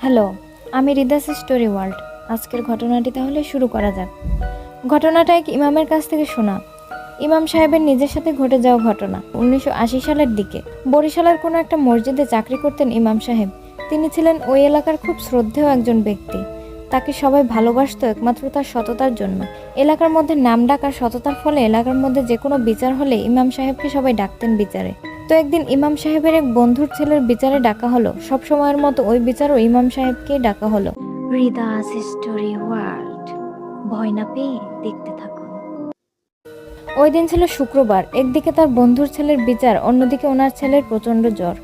Hello, আমি রিদাস story world. আজকের ঘটনাটি তাহলে শুরু করা যাক। ঘটনাটা এক ইমামের কাছ থেকে শোনা। ইমাম সাহেবের নিজের সাথে ঘটে যাওয়া ঘটনা। 1980 সালের দিকে বরিশালের কোনো একটা মসজিদে চাকরি করতেন ইমাম সাহেব। তিনি ছিলেন ওই এলাকার খুব শ্রদ্ধেয় একজন ব্যক্তি। তাকে সবাই ভালোবাসত একমাত্র তার সততার জন্য। এলাকার মধ্যে নামডাক আর সততার ফলে এলাকার মধ্যে যে কোনো বিচার হলে ইমাম সাহেবকে সবাই ডাকতেন বিচারে। তো একদিন ইমাম সাহেবের এক বন্ধুর ছেলের বিচারে ডাকা হলো। সব সময়ের মতো ওই বিচারও ইমাম সাহেবকেই ডাকা হলো। রিদাস স্টোরি ওয়ার্ল্ড, ভয় না পেয়ে দেখতে থাকুন। ওই দিন ছিল শুক্রবার। একদিকে তার বন্ধুর ছেলের বিচার, অন্যদিকে ওনার ছেলের প্রচণ্ড জ্বর।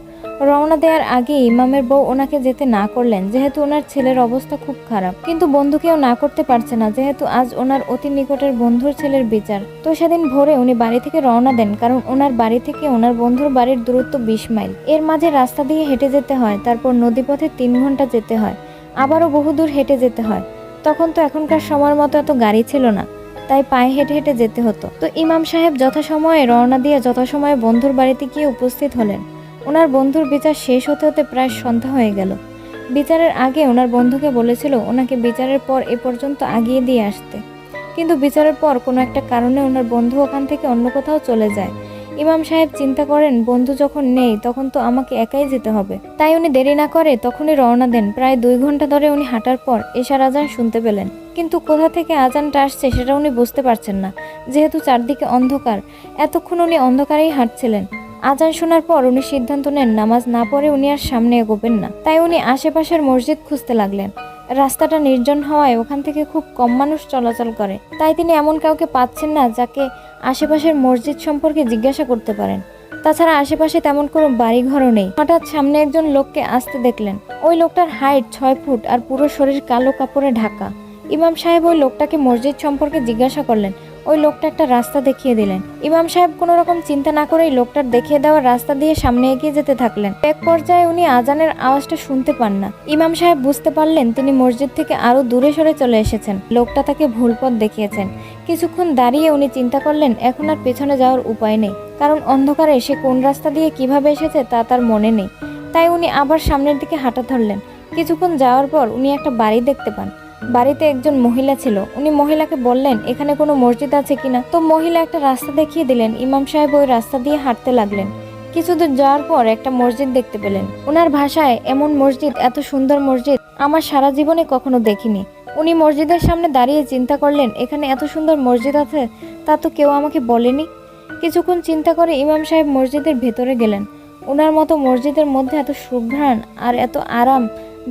রওনা দেওয়ার আগে ইমামের বউ ওনাকে যেতে না করলেন, যেহেতু ওনার ছেলের অবস্থা খুব খারাপ। কিন্তু বন্ধুকেও না করতে পারছে না, যেহেতু আজ ওনার অতি নিকটের বন্ধুর ছেলের বিচার। তো সেদিন ভোরে উনি বাড়ি থেকে রওনা দেন, কারণ ওনার বাড়ি থেকে ওনার বন্ধুর বাড়ির দূরত্ব 20 মাইল। এর মাঝে রাস্তা দিয়ে হেঁটে যেতে হয়, তারপর নদীপথে 3 ঘন্টা যেতে হয়, আবারও বহুদূর হেঁটে যেতে হয়। তখন তো এখনকার সময়ের মতো এত গাড়ি ছিল না, তাই পায়ে হেঁটে হেঁটে যেতে হতো। তো ইমাম সাহেব যথাসময়ে রওনা দিয়ে যথাসময়ে বন্ধুর বাড়িতে গিয়ে উপস্থিত হলেন। ওনার বন্ধুর বিচার শেষ হতে হতে প্রায় সন্ধ্যা হয়ে গেল। বিচারের আগে ওনার বন্ধুকে বলেছিল ওনাকে বিচারের পর এ পর্যন্ত আগিয়ে দিয়ে আসতে, কিন্তু বিচারের পর কোনো একটা কারণে ওনার বন্ধু ওখান থেকে অন্য কোথাও চলে যায়। ইমাম সাহেব চিন্তা করেন, বন্ধু যখন নেই তখন তো আমাকে একাই যেতে হবে। তাই উনি দেরি না করে তখনই রওনা দেন। প্রায় 2 ঘন্টা ধরে উনি হাঁটার পর এশার আজান শুনতে পেলেন, কিন্তু কোথা থেকে আজানটা আসছে সেটা উনি বুঝতে পারছেন না, যেহেতু চারদিকে অন্ধকার। এতক্ষণ উনি অন্ধকারেই হাঁটছিলেন। আজান শোনার পর উনি সিদ্ধান্ত নেন নামাজ না পড়ে উনি আর সামনে এগোবেন না। তাই উনি আশেপাশের মসজিদ খুঁজতে লাগলেন। রাস্তাটা নির্জন হওয়ায় ওখান থেকে খুব কম মানুষ চলাচল করে, তাই তিনি এমন কাউকে পাচ্ছেন না যাকে আশেপাশের মসজিদ সম্পর্কে জিজ্ঞাসা করতে পারেন। তাছাড়া আশেপাশে তেমন কোনো বাড়িঘরও নেই। হঠাৎ সামনে একজন লোককে আসতে দেখলেন। ওই লোকটার হাইট 6 ফুট আর পুরো শরীর কালো কাপড়ে ঢাকা। ইমাম সাহেব ওই লোকটাকে মসজিদ সম্পর্কে জিজ্ঞাসা করলেন। ওই লোকটা একটা রাস্তা দেখিয়ে দিলেন। ইমাম সাহেব কোনো রকম চিন্তা না করেই লোকটার দেখিয়ে দেওয়া রাস্তা দিয়ে সামনে এগিয়ে যেতে থাকলেন। এক পর্যায়ে উনি আজানের আওয়াজটা শুনতে পান না। ইমাম সাহেব বুঝতে পারলেন তিনি মসজিদ থেকে আরো দূরে সরে চলে এসেছেন। লোকটা তাকে ভুল পথ দেখিয়েছেন। কিছুক্ষণ দাঁড়িয়ে উনি চিন্তা করলেন এখন আর পেছনে যাওয়ার উপায় নেই, কারণ অন্ধকারে সে কোন রাস্তা দিয়ে কিভাবে এসেছে তা তার মনে নেই। তাই উনি আবার সামনের দিকে হাঁটা ধরলেন। কিছুক্ষণ যাওয়ার পর উনি একটা বাড়ি দেখতে পান। বাড়িতে একজন মহিলা ছিল। উনি মহিলাকে বললেন এখানে কোনো মসজিদ আছে কিনা। তো মহিলা একটা রাস্তা দেখিয়ে দিলেন। ইমাম সাহেব ওই রাস্তা দিয়ে হাঁটতে লাগলেন। কিছু দূর যাওয়ার পর একটা মসজিদ দেখতে পেলেন। ওনার ভাষায়, এমন মসজিদ, এত সুন্দর মসজিদ আমার সারা জীবনে কখনো দেখিনি। উনি মসজিদের সামনে দাঁড়িয়ে চিন্তা করলেন এখানে এত সুন্দর মসজিদ আছে, তা তো কেউ আমাকে বলেনি। কিছুক্ষণ চিন্তা করে ইমাম সাহেব মসজিদের ভেতরে গেলেন। ওনার মতো মসজিদের মধ্যে এত সুঘ্রাণ আর এত আরাম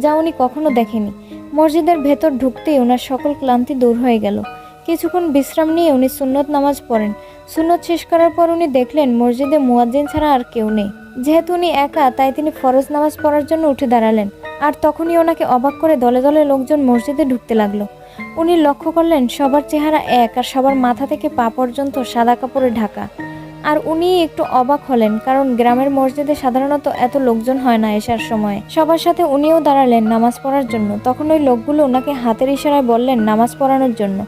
যা উনি কখনো দেখেনি। মসজিদের ভেতর ঢুকতেই ওনার সকল ক্লান্তি দূর হয়ে গেল। কিছুক্ষণ বিশ্রাম নিয়ে উনি সুন্নত নামাজ পড়েন। সুন্নত শেষ করার পর উনি দেখলেন মসজিদে মুয়াজ্জিন ছাড়া আর কেউ নেই। যেহেতু উনি একা, তাই তিনি ফরজ নামাজ পড়ার জন্য উঠে দাঁড়ালেন। আর তখনই ওনাকে অবাক করে দলে দলে লোকজন মসজিদে ঢুকতে লাগলো। উনি লক্ষ্য করলেন সবার চেহারা এক আর সবার মাথা থেকে পা পর্যন্ত সাদা কাপড়ে ঢাকা। আর উনি একটু অবাক হলেন, কারণ গ্রামের মসজিদে সাধারণত এত লোকজন হয় না এশার সময়। সবার সাথে উনিও দাঁড়ালেন নামাজ পড়ার জন্য। তখন ওই লোকগুলো ওনাকে হাতের ইশারায় বললেন নামাজ পড়ানোর জন্য।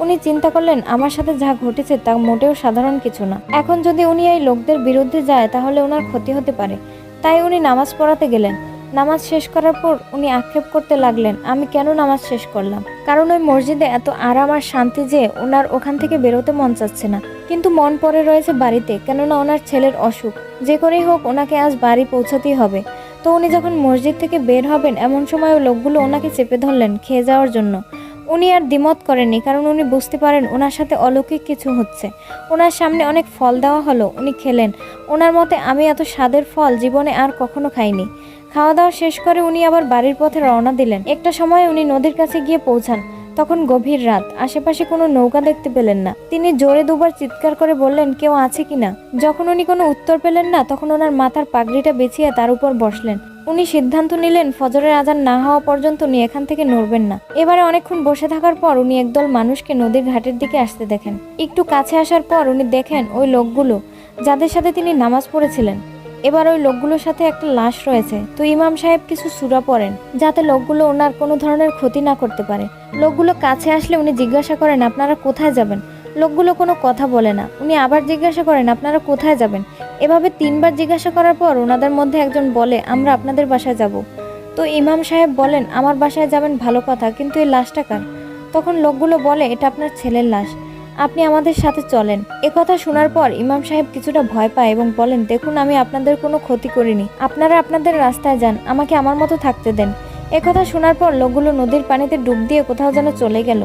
উনি চিন্তা করলেন আমার সাথে যা ঘটেছে তা মোটেও সাধারণ কিছু না। এখন যদি উনি এই লোকদের বিরুদ্ধে যায় তাহলে ওনার ক্ষতি হতে পারে। তাই উনি নামাজ পড়াতে গেলেন। নামাজ শেষ করার পর উনি আক্ষেপ করতে লাগলেন আমি কেন নামাজ শেষ করলাম, কারণ ওই মসজিদে এত আরাম আর শান্তি যে ওনার ওখান থেকে বেরোতে মন চাচ্ছে না। কিন্তু মন পড়ে রয়েছে বাড়িতে, কেননা ওনার ছেলের অসুখ। যে করেই হোক ওনাকে আজ বাড়ি পৌঁছাতেই হবে। তো উনি যখন মসজিদ থেকে বের হবেন এমন সময় লোকগুলো ওনাকে চেপে ধরলেন খেয়ে যাওয়ার জন্য। উনি আর দ্বিমত করেননি, কারণ উনি বুঝতে পারেন ওনার সাথে অলৌকিক কিছু হচ্ছে। ওনার সামনে অনেক ফল দেওয়া হলো, উনি খেলেন। ওনার মতে আমি এত স্বাদের ফল জীবনে আর কখনো খাইনি। খাওয়া দাওয়া শেষ করে উনি আবার বাড়ির পথে রওনা দিলেন। একটা সময় উনি নদীর কাছে গিয়ে পৌঁছান। তখন গভীর রাত, আশেপাশে কোনো নৌকা দেখতে পেলেন না। তিনি জোরে দুবার চিৎকার করে বললেন কেউ আছে কিনা। যখন উনি কোনো উত্তর পেলেন না তখন ওনার মাথার পাগড়িটা বিছিয়ে তার উপর বসলেন। উনি সিদ্ধান্ত নিলেন ফজরের আজান না হওয়া পর্যন্ত উনি এখান থেকে নড়বেন না। এবারে অনেকক্ষণ বসে থাকার পর উনি একদল মানুষকে নদীর ঘাটের দিকে আসতে দেখেন। একটু কাছে আসার পর উনি দেখেন ওই লোকগুলো যাদের সাথে তিনি নামাজ পড়েছিলেন। এবার ওই লোকগুলোর সাথে একটা লাশ রয়েছে। তো ইমাম সাহেব কিছু সূরা পড়েন যাতে লোকগুলো ওনার কোনো ধরনের ক্ষতি না করতে পারে। লোকগুলো কাছে আসলে উনি জিজ্ঞাসা করেন আপনারা কোথায় যাবেন। লোকগুলো কোনো কথা বলে না। উনি আবার জিজ্ঞাসা করেন আপনারা কোথায় যাবেন। এভাবে 3 বার জিজ্ঞাসা করার পর ওনাদের মধ্যে একজন বলে আমরা আপনাদের বাসায় যাব। তো ইমাম সাহেব বলেন, আমার বাসায় যাবেন ভালো কথা, কিন্তু এই লাশটা কার? তখন লোকগুলো বলে, এটা আপনার ছেলের লাশ, আপনি আমাদের সাথে চলেন। কথা শোনার পর ইমাম সাহেব কিছুটা ভয় পায় এবং বলেন, দেখুন আমি আপনাদের কোনো ক্ষতি করিনি, আপনারা আপনাদের রাস্তায় যান, আমাকে আমার মতো থাকতে দেন। কথা শোনার পর লোকগুলো নদীর পানিতে ডুব দিয়ে কোথাও যেন চলে গেল।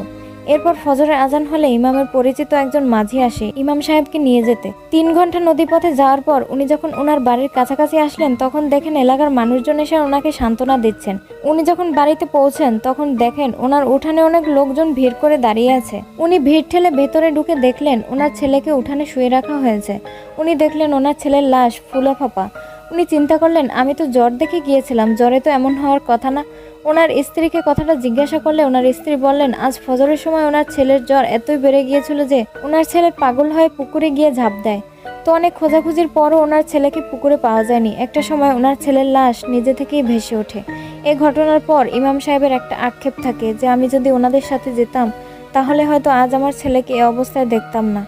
এরপর ফজরের আজান হলে ইমামের পরিচিত একজন মাঝি আসে ইমাম সাহেবকে নিয়ে যেতে। 3 ঘন্টা নদীপথে যাওয়ার পর উনি যখন ওনার বাড়ির কাছাকাছি আসলেন, তখন দেখেন এলাকার মানুষজন এসে ওনাকে সান্ত্বনা দিচ্ছেন। উনি যখন বাড়িতে পৌঁছেন তখন দেখেন ওনার উঠানে অনেক লোকজন ভিড় করে দাঁড়িয়ে আছে। উনি ভিড় ঠেলে ভেতরে ঢুকে দেখলেন ওনার ছেলেকে উঠানে শুয়ে রাখা হয়েছে। উনি দেখলেন ওনার ছেলের লাশ ফুলা ফাঁপা। উনি চিন্তা করলেন, আমি তো জ্বর দেখে গিয়েছিলাম, জ্বরে তো এমন হওয়ার কথা না। ওনার স্ত্রীকে কথাটা জিজ্ঞাসা করলে ওনার স্ত্রী বললেন, আজ ফজরের সময় ওনার ছেলের জ্বর এতই বেড়ে গিয়েছিল যে ওনার ছেলে পাগল হয়ে পুকুরে গিয়ে ঝাঁপ দেয়। তো অনেক খোঁজাখুঁজির পরও ওনার ছেলেকে পুকুরে পাওয়া যায়নি। একটা সময় ওনার ছেলের লাশ নিজে থেকেই ভেসে ওঠে। এই ঘটনার পর ইমাম সাহেবের একটা আক্ষেপ থাকে যে আমি যদি ওনাদের সাথে যেতাম তাহলে হয়তো আজ আমার ছেলেকে এ অবস্থায় দেখতাম না।